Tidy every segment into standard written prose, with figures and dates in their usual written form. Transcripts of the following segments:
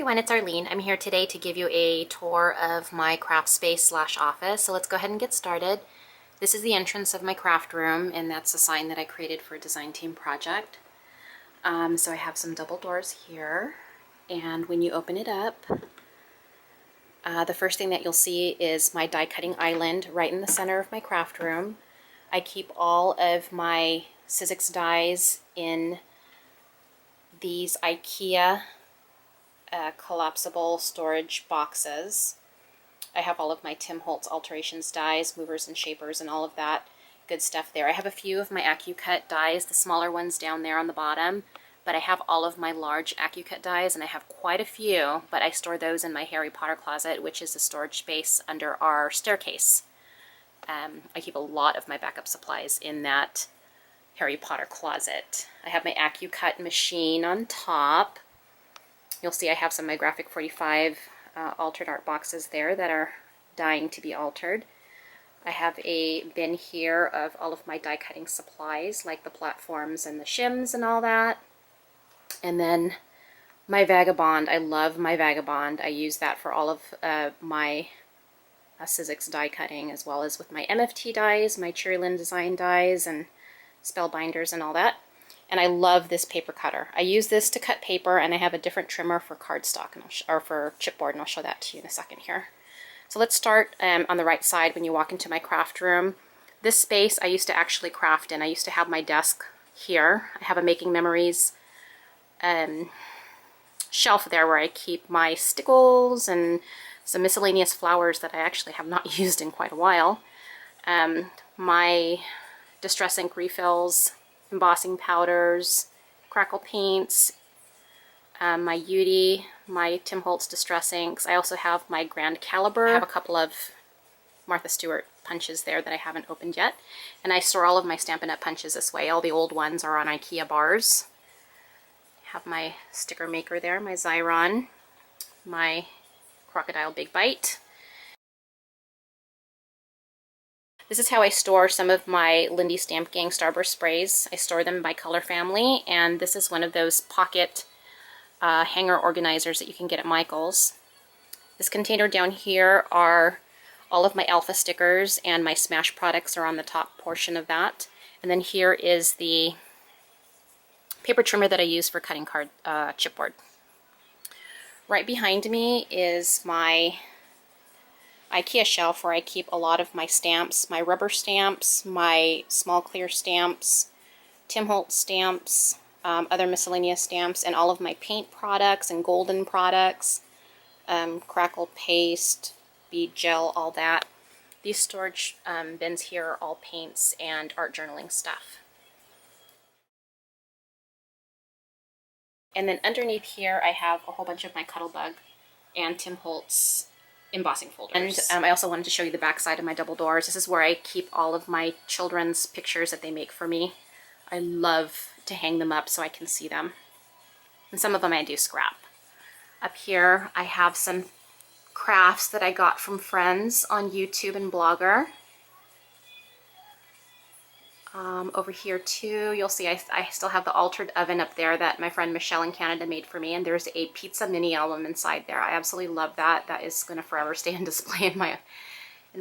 everyone, it's Arlene. I'm here today to give you a tour of my craft space slash office. So let's go ahead and get started. This is the entrance of my craft room, and that's a sign that I created for a design team project. So I have some double doors here, and when you open it up, the first thing that you'll see is my die cutting island right in the center of my craft room. I keep all of my Sizzix dies in these IKEA collapsible storage boxes. I have all of my Tim Holtz alterations dies, movers and shapers, and all of that good stuff there. I have a few of my AccuCut dies, the smaller ones down there on the bottom, but I have all of my large AccuCut dies, and I have quite a few, but I store those in my Harry Potter closet, which is the storage space under our staircase. I keep a lot of my backup supplies in that Harry Potter closet. I have my AccuCut machine on top. You'll see I have some of my Graphic 45 altered art boxes there that are dying to be altered. I have a bin here of all of my die cutting supplies, like the platforms and the shims and all that. And then my Vagabond. I love my Vagabond. I use that for all of my Sizzix die cutting, as well as with my MFT dies, my Cherry Lynn design dies, and spellbinders and all that. And I love this paper cutter. I use this to cut paper, and I have a different trimmer for cardstock or for chipboard, and I'll show that to you in a second here. So let's start on the right side when you walk into my craft room. This space I used to actually craft in. I used to have my desk here. I have a Making Memories shelf there where I keep my stickles and some miscellaneous flowers that I actually have not used in quite a while. My Distress ink refills, embossing powders, crackle paints, my Yudi, my Tim Holtz Distress inks. I also have my Grand Caliber. I have a couple of Martha Stewart punches there that I haven't opened yet. And I store all of my Stampin' Up! Punches this way. All the old ones are on IKEA bars. I have my sticker maker there, my Xyron, my Crocodile Big Bite. This is how I store some of my Lindy Stamp Gang Starburst sprays. I store them by color family, and this is one of those pocket hanger organizers that you can get at Michael's. This container down here are all of my Alpha stickers, and my Smash products are on the top portion of that. And then here is the paper trimmer that I use for cutting chipboard. Right behind me is my IKEA shelf where I keep a lot of my stamps, my rubber stamps, my small clear stamps, Tim Holtz stamps, other miscellaneous stamps, and all of my paint products and golden products, crackle paste, bead gel, all that. These storage bins here are all paints and art journaling stuff. And then underneath here I have a whole bunch of my Cuttlebug and Tim Holtz embossing folders. And I also wanted to show you the back side of my double doors. This is where I keep all of my children's pictures that they make for me. I love to hang them up so I can see them. And some of them I do scrap. Up here I have some crafts that I got from friends on YouTube and Blogger. Over here too, you'll see I still have the altered oven up there that my friend Michelle in Canada made for me, and there's a pizza mini album inside there. I absolutely love that. That is going to forever stay on display in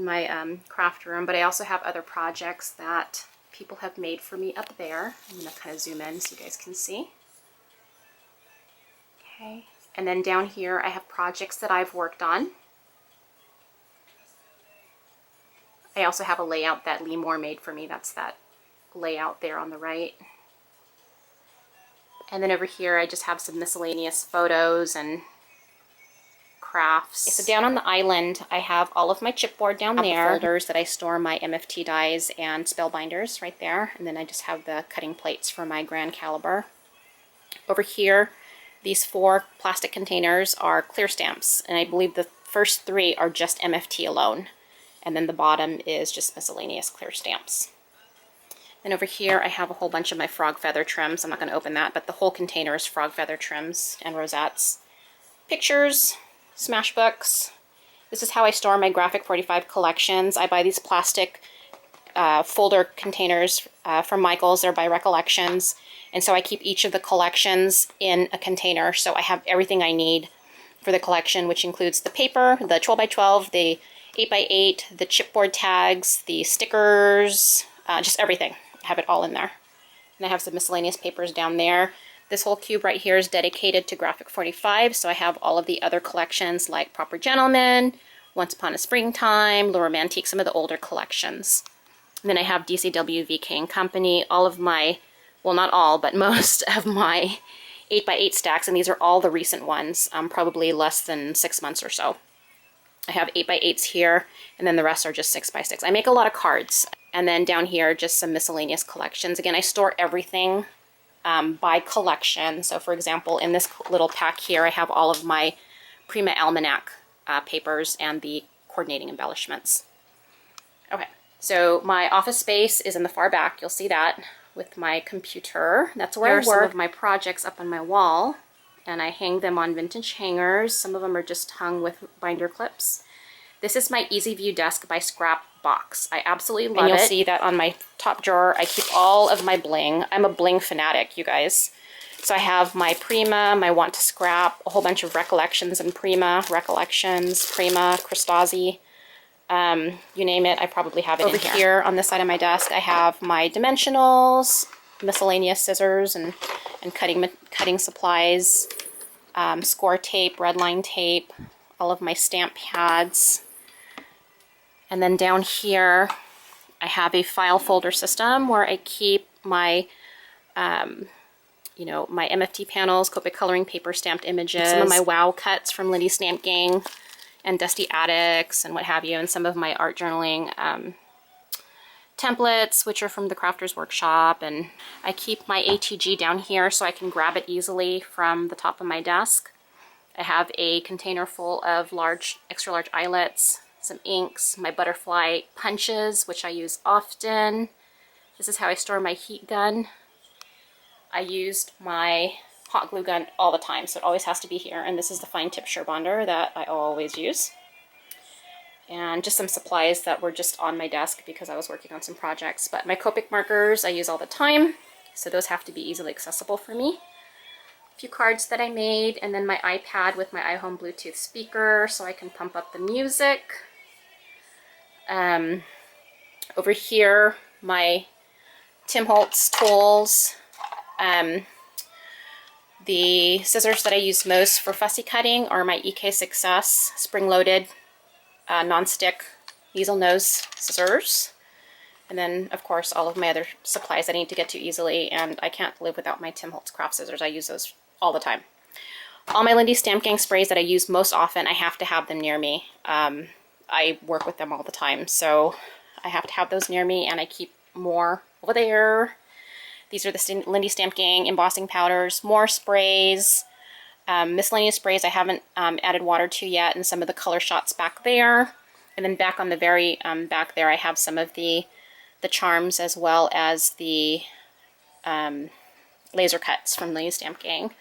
my craft room. But I also have other projects that people have made for me up there. I'm going to kind of zoom in so you guys can see. Okay, and then down here I have projects that I've worked on. I also have a layout that Lee Moore made for me. That's that layout there on the right. And then over here I just have some miscellaneous photos and crafts. Okay, so down on the island I have all of my chipboard down there. The folders that I store my MFT dies and spellbinders right there. And then I just have the cutting plates for my Grand Caliber. Over here, these 4 plastic containers are clear stamps, and I believe the first 3 are just MFT alone. And then the bottom is just miscellaneous clear stamps. And over here I have a whole bunch of my frog feather trims. I'm not going to open that, but the whole container is frog feather trims and rosettes. Pictures, smash books. This is how I store my Graphic 45 collections. I buy these plastic folder containers from Michael's. They're by Recollections. And so I keep each of the collections in a container. So I have everything I need for the collection, which includes the paper, the 12 by 12, the 8 by 8, the chipboard tags, the stickers, just everything. I have it all in there. And I have some miscellaneous papers down there. This whole cube right here is dedicated to Graphic 45, so I have all of the other collections like Proper Gentleman, Once Upon a Springtime, Le Romantique, some of the older collections. And then I have DCW, VK and Company, all of my, well not all, but most of my 8 by 8 stacks, and these are all the recent ones, probably less than 6 months or so. I have 8 by 8s here, and then the rest are just 6 by 6. I make a lot of cards. And then down here, just some miscellaneous collections. Again, I store everything by collection. So for example, in this little pack here, I have all of my Prima Almanac papers and the coordinating embellishments. Okay, so my office space is in the far back. You'll see that with my computer. That's where I work. Some of my projects up on my wall, and I hang them on vintage hangers. Some of them are just hung with binder clips. This is my Easy View desk by Scrap box. I absolutely love it. And you'll see that on my top drawer, I keep all of my bling. I'm a bling fanatic, you guys. So I have my Prima, my Want to Scrap, a whole bunch of Recollections and Prima, Recollections, Prima, Cristazzi, you name it, I probably have it in here. Over here on this side of my desk, I have my dimensionals, miscellaneous scissors and cutting supplies, score tape, red line tape, all of my stamp pads. And then down here, I have a file folder system where I keep my, you know, my MFT panels, Copic coloring paper, stamped images, some of my wow cuts from Lindy Stamp Gang and Dusty Attics and what have you, and some of my art journaling templates, which are from the Crafters Workshop. And I keep my ATG down here so I can grab it easily from the top of my desk. I have a container full of extra large eyelets, some inks, my butterfly punches, which I use often. This is how I store my heat gun. I used my hot glue gun all the time, so it always has to be here. And this is the fine tip Surebonder that I always use. And just some supplies that were just on my desk because I was working on some projects. But my Copic markers I use all the time, so those have to be easily accessible for me. A few cards that I made, and then my iPad with my iHome Bluetooth speaker so I can pump up the music. Over here, my Tim Holtz tools. The scissors that I use most for fussy cutting are my EK Success spring-loaded non-stick easel nose scissors. And then, of course, all of my other supplies I need to get to easily, and I can't live without my Tim Holtz craft scissors. I use those all the time. All my Lindy Stamp Gang sprays that I use most often, I have to have them near me. I work with them all the time, so I have to have those near me, and I keep more over there. These are the Lindy Stamp Gang embossing powders, more sprays, miscellaneous sprays I haven't added water to yet, and some of the color shots back there. And then back on the very back there, I have some of the charms as well as the laser cuts from Lindy Stamp Gang.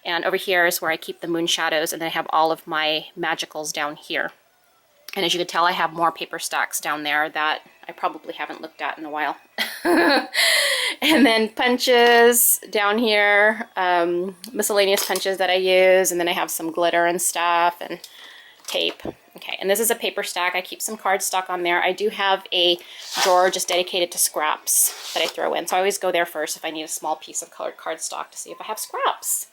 And over here is where I keep the moon shadows, and then I have all of my magicals down here. And as you can tell, I have more paper stacks down there that I probably haven't looked at in a while. And then punches down here, miscellaneous punches that I use, and then I have some glitter and stuff and tape. Okay, and this is a paper stack. I keep some cardstock on there. I do have a drawer just dedicated to scraps that I throw in. So I always go there first if I need a small piece of colored cardstock to see if I have scraps.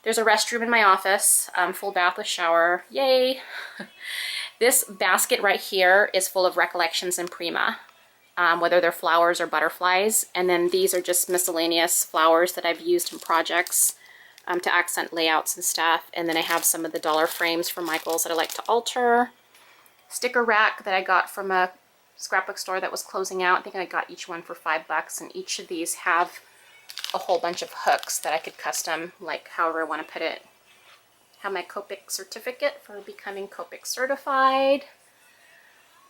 There's a restroom in my office, full bath with shower. Yay! This basket right here is full of Recollections and Prima, whether they're flowers or butterflies. And then these are just miscellaneous flowers that I've used in projects to accent layouts and stuff. And then I have some of the dollar frames from Michael's that I like to alter. Sticker rack that I got from a scrapbook store that was closing out. I think I got each one for $5, and each of these have a whole bunch of hooks that I could custom, like however I want to put it. Have my Copic certificate for becoming Copic certified.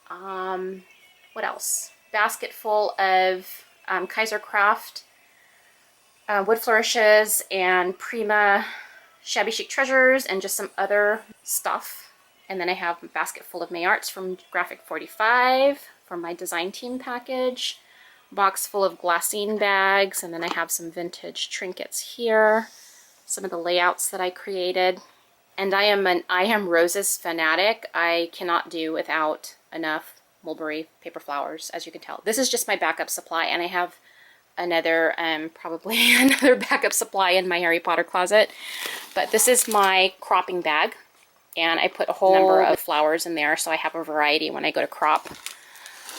What else? Basket full of Kaiser Craft wood flourishes and Prima shabby chic treasures and just some other stuff. And then I have a basket full of May Arts from Graphic 45 from my design team package. Box full of glassine bags, and then I have some vintage trinkets here. Some of the layouts that I created. And I am roses fanatic. I cannot do without enough mulberry paper flowers, as you can tell. This is just my backup supply, and I have another, probably another backup supply in my Harry Potter closet. But this is my cropping bag, and I put a whole number of flowers in there, so I have a variety when I go to crop.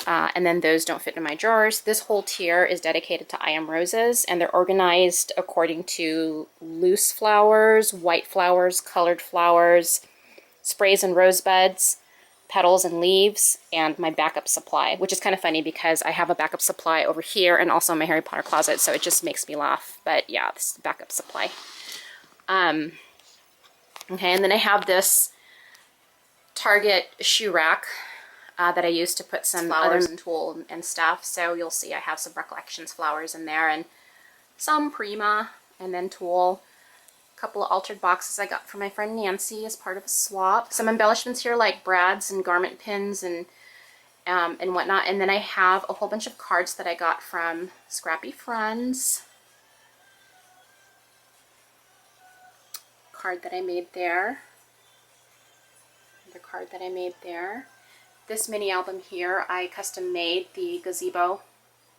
And then those don't fit in my drawers. This whole tier is dedicated to I Am Roses, and they're organized according to loose flowers, white flowers, colored flowers, sprays and rosebuds, petals and leaves, and my backup supply, which is kind of funny because I have a backup supply over here and also in my Harry Potter closet, so it just makes me laugh. But yeah, this is the backup supply. Okay, and then I have this Target shoe rack that I used to put some flowers and tulle and stuff. So you'll see I have some Recollections flowers in there and some Prima and then tulle. A couple of altered boxes I got from my friend Nancy as part of a swap. Some embellishments here like brads and garment pins and whatnot. And then I have a whole bunch of cards that I got from Scrappy Friends. Card that I made there. Another card that I made there. This mini album here, I custom made the gazebo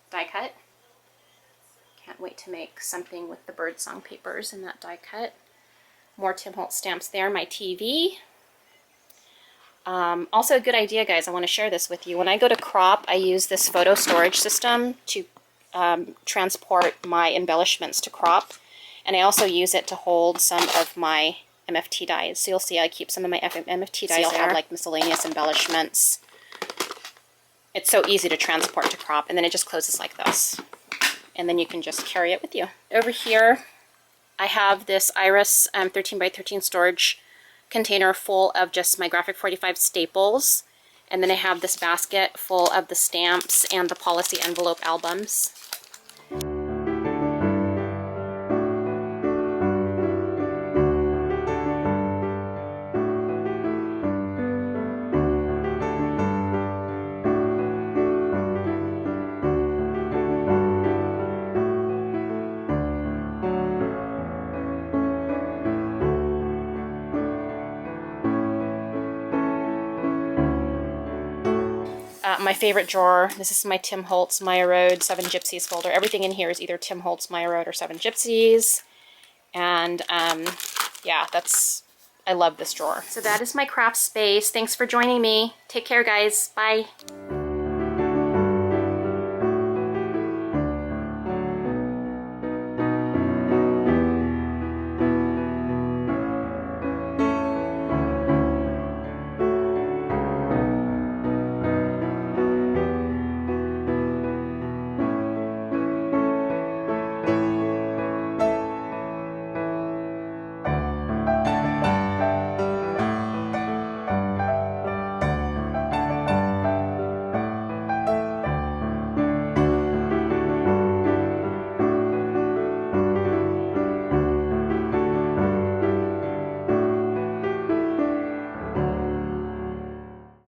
die cut. Can't wait to make something with the birdsong papers in that die cut. More Tim Holtz stamps there. My TV. Also a good idea, guys. I want to share this with you. When I go to crop, I use this photo storage system to transport my embellishments to crop. And I also use it to hold some of my MFT dies. So you'll see I keep some of my MFT dies. I'll have like miscellaneous embellishments. It's so easy to transport to crop, and then it just closes like this. And then you can just carry it with you. Over here, I have this Iris 13 by 13 storage container full of just my Graphic 45 staples. And then I have this basket full of the stamps and the policy envelope albums. My favorite drawer, this is my Tim Holtz Maya Road 7 Gypsies folder. Everything in here is either Tim Holtz Maya Road or 7 Gypsies. And yeah, I love this drawer. So that is my craft space. Thanks for joining me. Take care, guys. Bye.